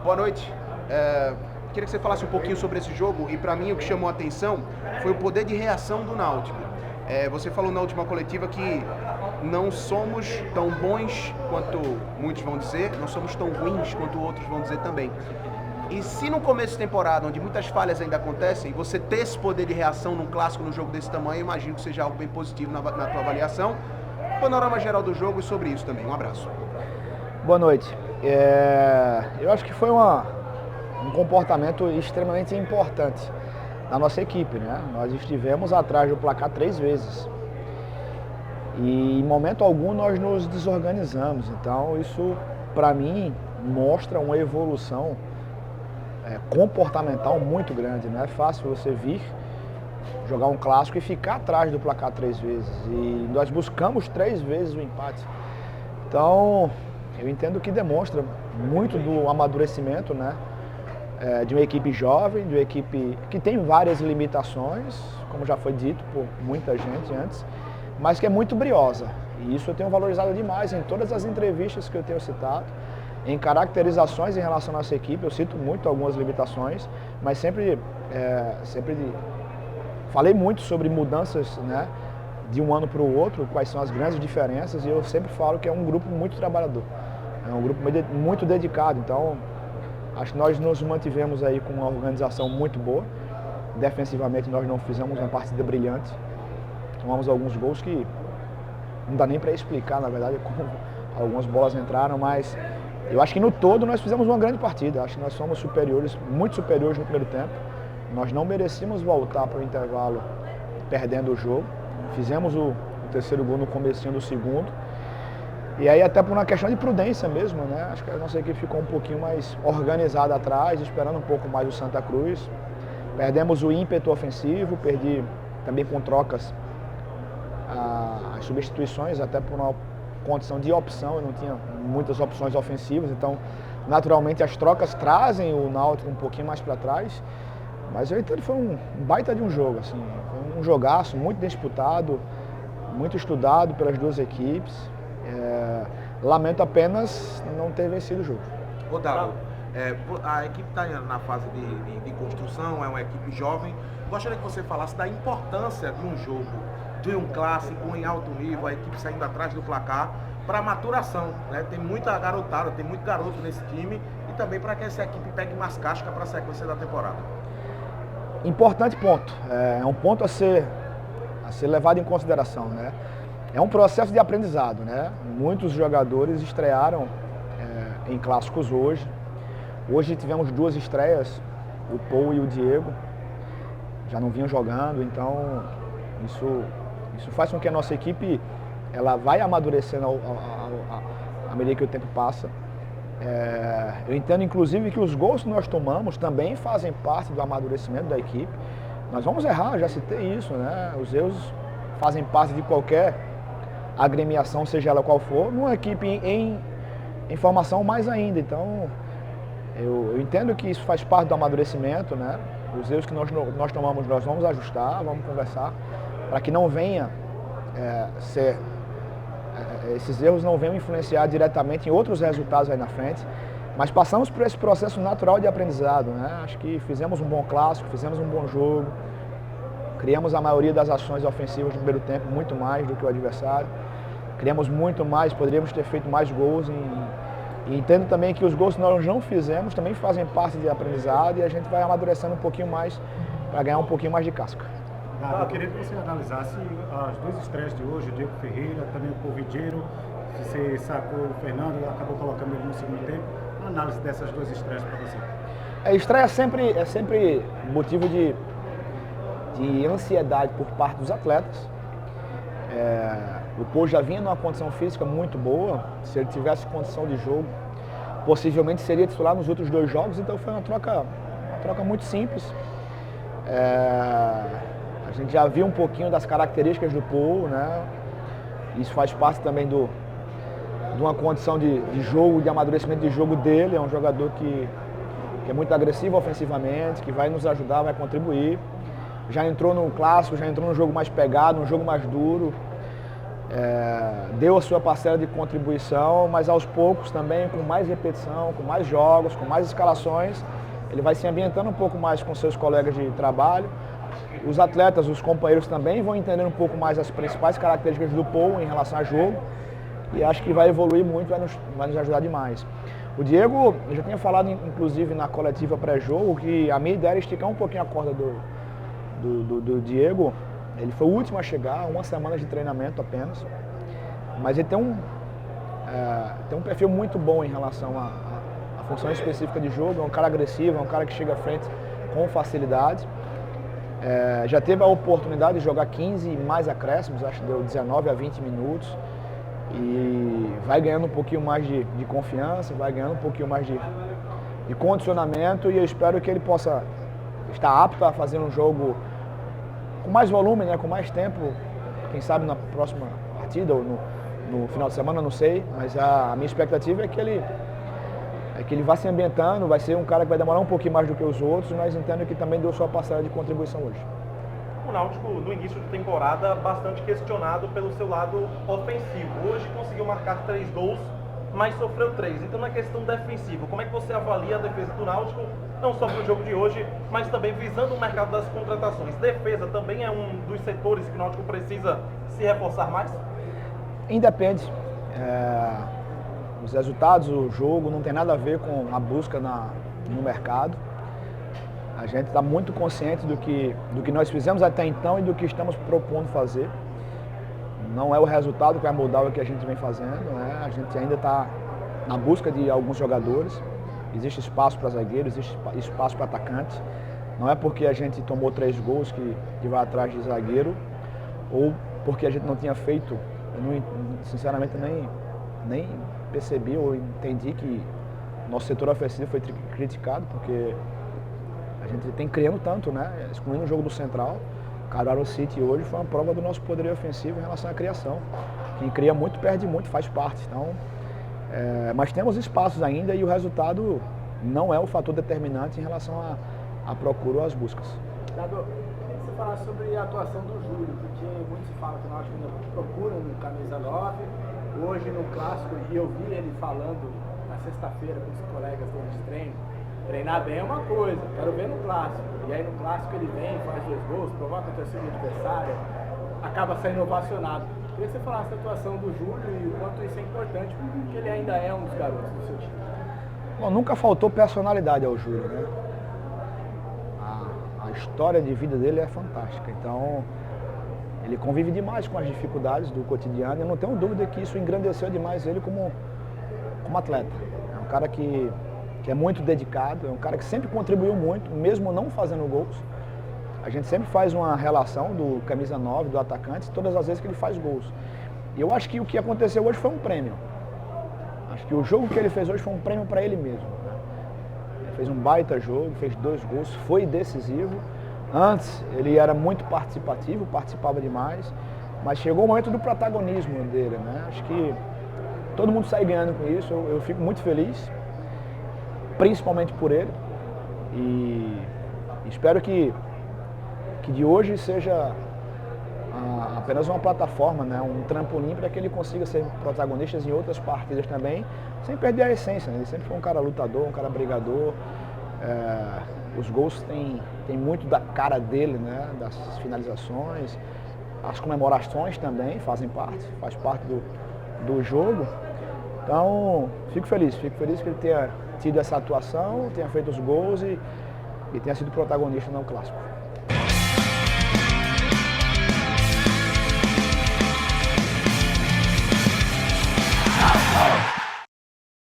Boa noite. Queria que você falasse um pouquinho sobre esse jogo e para mim o que chamou a atenção foi o poder de reação do Náutico. Você falou na última coletiva que não somos tão bons quanto muitos vão dizer, não somos tão ruins quanto outros vão dizer também. E se no começo de temporada, onde muitas falhas ainda acontecem, você ter esse poder de reação num clássico, num jogo desse tamanho, eu imagino que seja algo bem positivo na tua avaliação. Panorama geral do jogo e sobre isso também. Um abraço. Boa noite. Eu acho que foi um comportamento extremamente importante na nossa equipe, né? Nós estivemos atrás do placar 3 vezes e em momento algum nós nos desorganizamos. Então isso, para mim, mostra uma evolução comportamental muito grande. Não é fácil você vir jogar um clássico e ficar atrás do placar 3 vezes. E nós buscamos 3 vezes o empate. Então, eu entendo que demonstra muito do amadurecimento, né? De uma equipe jovem, de uma equipe que tem várias limitações, como já foi dito por muita gente antes, mas que é muito briosa. E isso eu tenho valorizado demais em todas as entrevistas que eu tenho citado, em caracterizações em relação à nossa equipe. Eu cito muito algumas limitações, mas sempre falei muito sobre mudanças, né, de um ano para o outro, quais são as grandes diferenças, e eu sempre falo que é um grupo muito trabalhador, é um grupo muito dedicado. Então, acho que nós nos mantivemos aí com uma organização muito boa. Defensivamente nós não fizemos uma partida brilhante, tomamos alguns gols que não dá nem para explicar, na verdade, como algumas bolas entraram, mas eu acho que no todo nós fizemos uma grande partida. Acho que nós somos superiores, muito superiores no primeiro tempo. Nós não merecíamos voltar para o intervalo perdendo o jogo. Fizemos o terceiro gol no comecinho do segundo. E aí até por uma questão de prudência mesmo, né? Acho que a nossa equipe ficou um pouquinho mais organizada atrás, esperando um pouco mais o Santa Cruz. Perdemos o ímpeto ofensivo, perdi também com trocas as substituições, até por uma condição de opção. Eu não tinha muitas opções ofensivas, então naturalmente as trocas trazem o Náutico um pouquinho mais para trás. Mas eu entendo que foi um baita de um jogo, assim, foi um jogaço muito disputado, muito estudado pelas duas equipes. Lamento apenas não ter vencido o jogo. Dado, a equipe está na fase de construção, é uma equipe jovem. Gostaria que você falasse da importância de um jogo, de um clássico em alto nível, a equipe saindo atrás do placar, para a maturação, né? Tem muita garotada, tem muito garoto nesse time, e também para que essa equipe pegue mais casca para a sequência da temporada. Importante ponto, é um ponto a ser levado em consideração, né? É um processo de aprendizado, né? Muitos jogadores estrearam em clássicos hoje. Hoje tivemos 2 estreias, o Paul e o Diego, já não vinham jogando, então isso faz com que a nossa equipe ela vai amadurecendo à medida que o tempo passa. Eu entendo inclusive que os gols que nós tomamos também fazem parte do amadurecimento da equipe. Nós vamos errar, já citei isso, né? Os erros fazem parte de qualquer agremiação, seja ela qual for, numa equipe em formação mais ainda. Então, eu entendo que isso faz parte do amadurecimento, né? Os erros que nós tomamos, nós vamos ajustar, vamos conversar, para que não venha esses erros não venham influenciar diretamente em outros resultados aí na frente. Mas passamos por esse processo natural de aprendizado, né? Acho que fizemos um bom clássico, fizemos um bom jogo, criamos a maioria das ações ofensivas no primeiro tempo, muito mais do que o adversário. Criamos muito mais, poderíamos ter feito mais gols. E entendo também que os gols que nós não fizemos também fazem parte de aprendizado, e a gente vai amadurecendo um pouquinho mais para ganhar um pouquinho mais de casca. Eu queria que você analisasse as 2 estreias de hoje, o Diego Ferreira, também o Polvideiro. Você sacou o Fernando e acabou colocando ele no segundo tempo. A análise dessas 2 estreias para você? A estreia é sempre motivo de ansiedade por parte dos atletas. O Paul já vinha numa condição física muito boa. Se ele tivesse condição de jogo, possivelmente seria titular nos outros 2 jogos. Então foi uma troca muito simples. A gente já viu um pouquinho das características do Paul, né? Isso faz parte também de uma condição de jogo, de amadurecimento de jogo dele. É um jogador que é muito agressivo ofensivamente, que vai nos ajudar, vai contribuir. Já entrou no clássico, já entrou num jogo mais pegado, num jogo mais duro. deu a sua parcela de contribuição, mas aos poucos também, com mais repetição, com mais jogos, com mais escalações, ele vai se ambientando um pouco mais com seus colegas de trabalho. Os atletas, os companheiros também vão entendendo um pouco mais as principais características do Paul em relação a jogo, e acho que vai evoluir muito, vai nos ajudar demais. O Diego, eu já tinha falado inclusive na coletiva pré-jogo, que a minha ideia era esticar um pouquinho a corda do Diego. Ele foi o último a chegar, 1 semana de treinamento apenas, mas ele tem um perfil muito bom em relação à função específica de jogo. É um cara agressivo, é um cara que chega à frente com facilidade. Já teve a oportunidade de jogar 15 mais acréscimos, acho que deu 19 a 20 minutos, e vai ganhando um pouquinho mais de confiança, vai ganhando um pouquinho mais de condicionamento, e eu espero que ele possa estar apto a fazer um jogo com mais volume, né, com mais tempo, quem sabe na próxima partida ou no final de semana, não sei, mas a minha expectativa é que ele vá se ambientando, vai ser um cara que vai demorar um pouquinho mais do que os outros, mas entendo que também deu sua parcela de contribuição hoje. O Náutico, no início de temporada, bastante questionado pelo seu lado ofensivo. Hoje conseguiu marcar 3 gols, mas sofreu 3. Então, na questão defensiva, como é que você avalia a defesa do Náutico, não só para o jogo de hoje, mas também visando o mercado das contratações? Defesa também é um dos setores que o Náutico precisa se reforçar mais? Independe. Os resultados, o jogo, não tem nada a ver com a busca no mercado. A gente está muito consciente do que nós fizemos até então e do que estamos propondo fazer. Não é o resultado que vai mudar o que a gente vem fazendo, né? A gente ainda está na busca de alguns jogadores. Existe espaço para zagueiro, existe espaço para atacante. Não é porque a gente tomou 3 gols que vai atrás de zagueiro, ou porque a gente não tinha feito. Eu sinceramente nem percebi ou entendi que nosso setor ofensivo foi criticado, porque a gente tem criando tanto, né? Excluindo o jogo do Central, Carvalho City hoje foi uma prova do nosso poderio ofensivo em relação à criação. Quem cria muito, perde muito, faz parte. Então, mas temos espaços ainda e o resultado não é o fator determinante em relação à procura ou às buscas. Dado, você falar sobre a atuação do Júlio, porque muito se fala que o Náutico ainda procura um camisa 9. Hoje no clássico, e eu vi ele falando na sexta-feira com os colegas dele de treino, treinar bem é uma coisa, quero ver no clássico. E aí no clássico ele vem, faz 2 gols, provoca a torcida adversária, acaba saindo ovacionado. Queria que você falasse da atuação do Júlio e o quanto isso é importante, porque ele ainda é um dos garotos do seu time. Bom, nunca faltou personalidade ao Júlio, né? A história de vida dele é fantástica, então ele convive demais com as dificuldades do cotidiano. Eu não tenho dúvida que isso engrandeceu demais ele como atleta. É um cara que é muito dedicado, é um cara que sempre contribuiu muito, mesmo não fazendo gols. A gente sempre faz uma relação do camisa 9, do atacante, todas as vezes que ele faz gols. E eu acho que o que aconteceu hoje foi um prêmio. Acho que o jogo que ele fez hoje foi um prêmio para ele mesmo, né? Ele fez um baita jogo, fez 2 gols, foi decisivo. Antes ele era muito participativo, participava demais, mas chegou o momento do protagonismo dele, né? Acho que todo mundo sai ganhando com isso, eu fico muito feliz, principalmente por ele, e espero que de hoje seja apenas uma plataforma, né? Um trampolim para que ele consiga ser protagonista em outras partidas também, sem perder a essência, né? Ele sempre foi um cara lutador, um cara brigador. Os gols têm muito da cara dele, né? Das finalizações, as comemorações também faz parte do jogo. Então, fico feliz que ele tenha tido essa atuação, tenha feito os gols e tenha sido protagonista no clássico.